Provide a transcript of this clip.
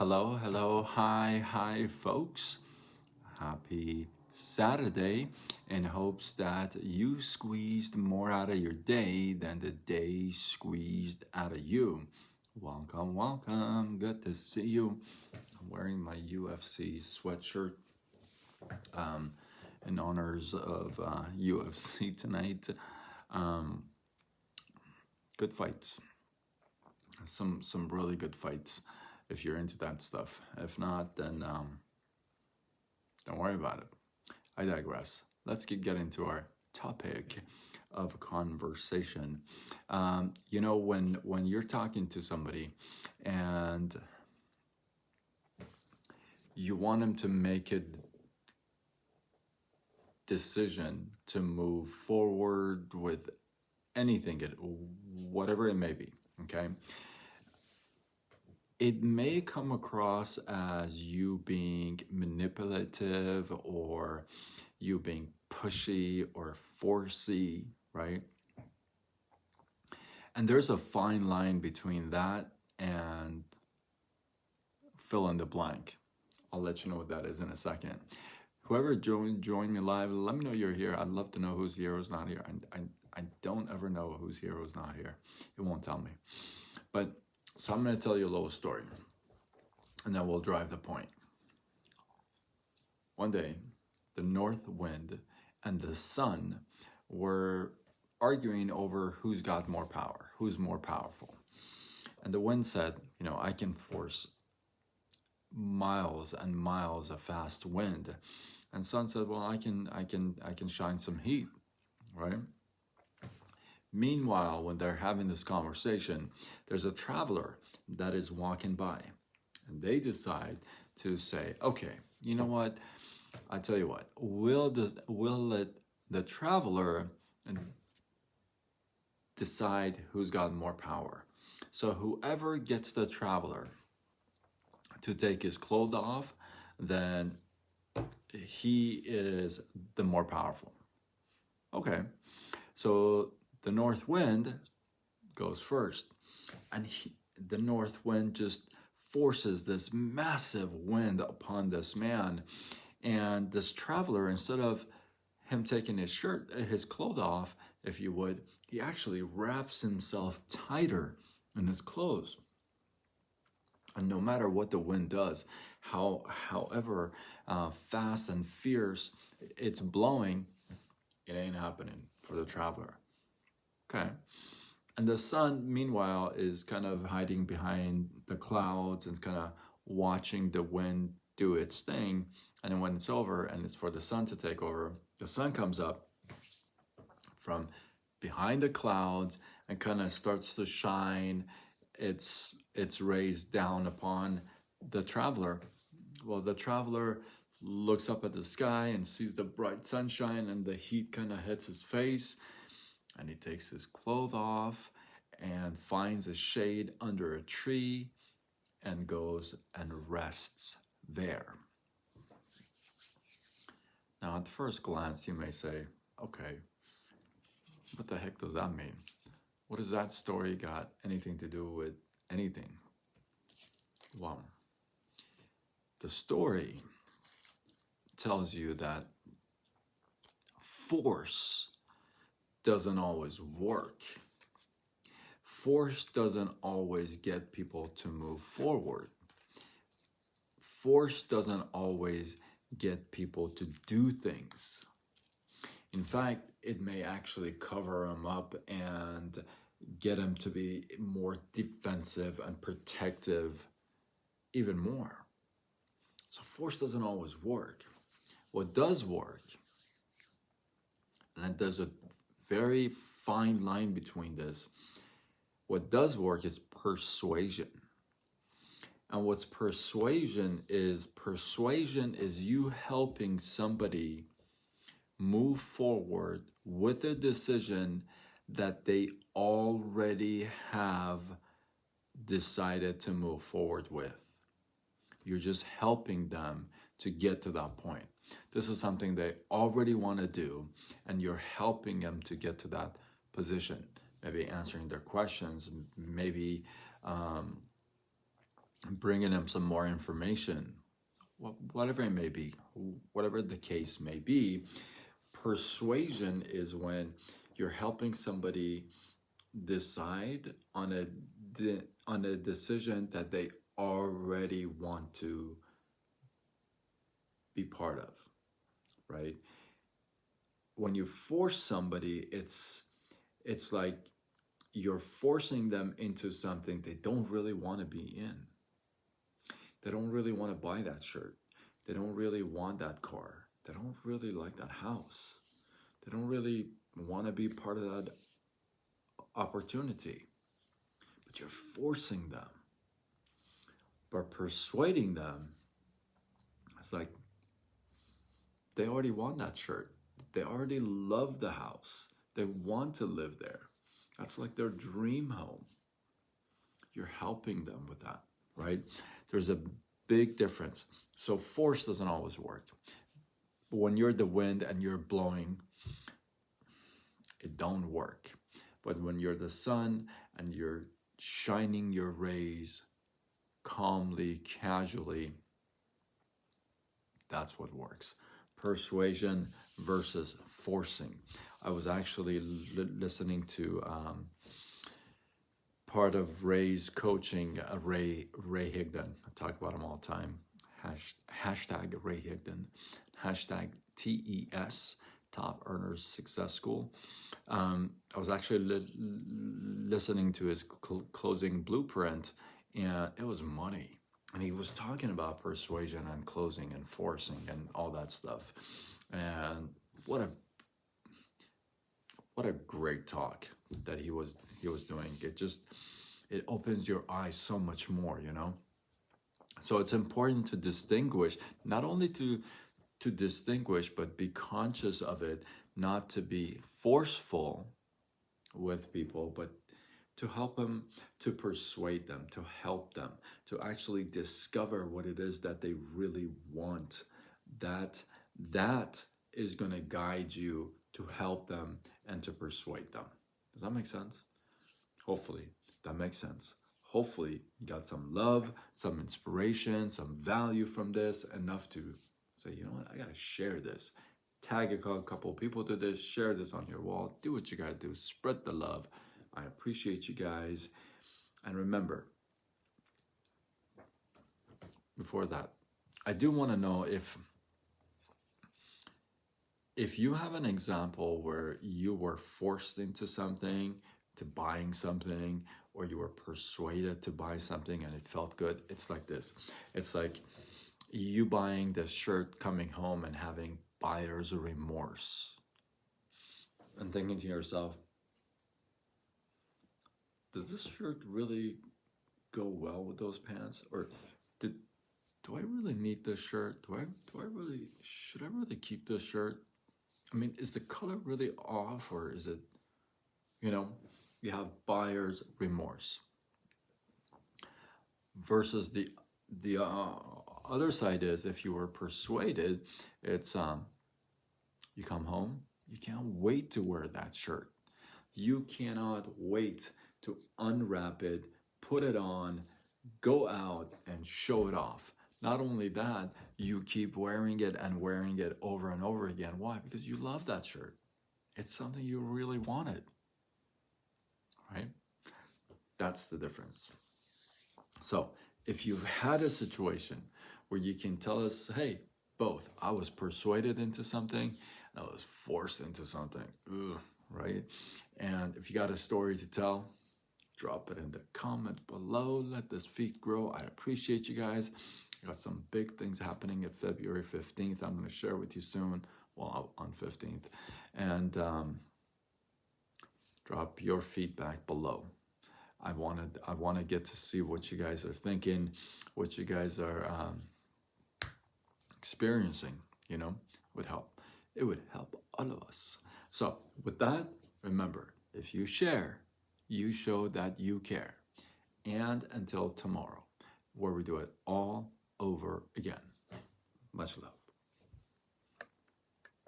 Hello, hello, hi, folks. Happy Saturday, in hopes that you squeezed more out of your day than the day squeezed out of you. Welcome, welcome. Good to see you. I'm wearing my UFC sweatshirt in honors of UFC tonight. Um, Good fights. Some really good fights if you're into that stuff. If not, then don't worry about it. I digress. Let's get into our topic of conversation. When you're talking to somebody and you want them to make a decision to move forward with anything, whatever it may be, okay? It may come across as you being manipulative or you being pushy or forcey, right? And there's a fine line between that and fill in the blank. I'll let you know what that is in a second. Whoever joined me live, let me know you're here. I'd love to know who's here, who's not here. I don't ever know who's here, who's not here. It won't tell me. But so I'm going to tell you a little story, and then we'll drive the point. One day, the north wind and the sun were arguing over who's got more power, who's more powerful. And the wind said, I can force miles and miles of fast wind. And sun said, well, I can shine some heat, right? Meanwhile, when they're having this conversation, there's a traveler that is walking by, and they decide to say, okay, you know what? I tell you what, we'll let the traveler decide who's got more power. So whoever gets the traveler to take his clothes off, then he is the more powerful. Okay, so the north wind goes first, and the north wind just forces this massive wind upon this man, and this traveler, instead of him taking his clothes off, if you would, he actually wraps himself tighter in his clothes. And no matter what the wind does, however fast and fierce it's blowing, it ain't happening for the traveler. Okay. And the sun, meanwhile, is kind of hiding behind the clouds and kind of watching the wind do its thing. And then when it's over and it's for the sun to take over, the sun comes up from behind the clouds and kind of starts to shine its rays down upon the traveler. Well, the traveler looks up at the sky and sees the bright sunshine, and the heat kind of hits his face, and he takes his clothes off and finds a shade under a tree and goes and rests there. Now, at first glance, you may say, okay, what the heck does that mean? What does that story got anything to do with anything? Well, the story tells you that force doesn't always work. Force doesn't always get people to move forward. Force doesn't always get people to do things. In fact, it may actually cover them up and get them to be more defensive and protective even more. So force doesn't always work. What does work, and there's a very fine line between this, what does work is persuasion. And what's persuasion is you helping somebody move forward with a decision that they already have decided to move forward with. You're just helping them to get to that point. This is something they already want to do, and you're helping them to get to that position. Maybe answering their questions, maybe bringing them some more information, whatever it may be, whatever the case may be. Persuasion is when you're helping somebody decide on a decision that they already want to be part of, right? When you force somebody, it's like you're forcing them into something they don't really want to be in. They don't really want to buy that shirt. They don't really want that car. They don't really like that house. They don't really want to be part of that opportunity. But you're forcing them. But persuading them, it's like they already want that shirt. They already love the house. They want to live there. That's like their dream home. You're helping them with that, right? There's a big difference. So force doesn't always work. But when you're the wind and you're blowing, it don't work. But when you're the sun and you're shining your rays calmly, casually, that's what works. Persuasion versus forcing. I was actually listening to part of Ray's coaching, Ray Higdon. I talk about him all the time. Hashtag Ray Higdon. Hashtag TES, Top Earners Success School. I was actually listening to his closing blueprint, and it was money. And he was talking about persuasion and closing and forcing and all that stuff. And what a great talk that he was doing. It opens your eyes so much more, you know. So it's important to distinguish, not only to distinguish, but be conscious of it, not to be forceful with people, but to help them, to persuade them, to help them, to actually discover what it is that they really want. That is going to guide you to help them and to persuade them. Does that make sense? Hopefully that makes sense. Hopefully you got some love, some inspiration, some value from this, enough to say, you know what, I got to share this. Tag a couple people to this, share this on your wall, do what you got to do, spread the love. I appreciate you guys. And remember, before that, I do want to know if you have an example where you were forced into something, to buying something, or you were persuaded to buy something and it felt good. It's like this. It's like you buying this shirt, coming home and having buyer's remorse and thinking to yourself, does this shirt really go well with those pants? Or do I really need this shirt? Should I really keep this shirt? I mean, is the color really off, or is it, you know, you have buyer's remorse. Versus the other side is, if you were persuaded, it's you come home, you can't wait to wear that shirt. You cannot wait to unwrap it, put it on, go out and show it off. Not only that, you keep wearing it and wearing it over and over again. Why? Because you love that shirt. It's something you really wanted, right? That's the difference. So if you've had a situation where you can tell us, hey, both, I was persuaded into something, I was forced into something, right? And if you got a story to tell, drop it in the comment below. Let this feed grow. I appreciate you guys. I got some big things happening at February 15th. I'm going to share with you soon. Well, on 15th. And drop your feedback below. I want to get to see what you guys are thinking, what you guys are experiencing. You know, would help. It would help all of us. So with that, remember, if you share, you show that you care. And until tomorrow, where we do it all over again. Much love.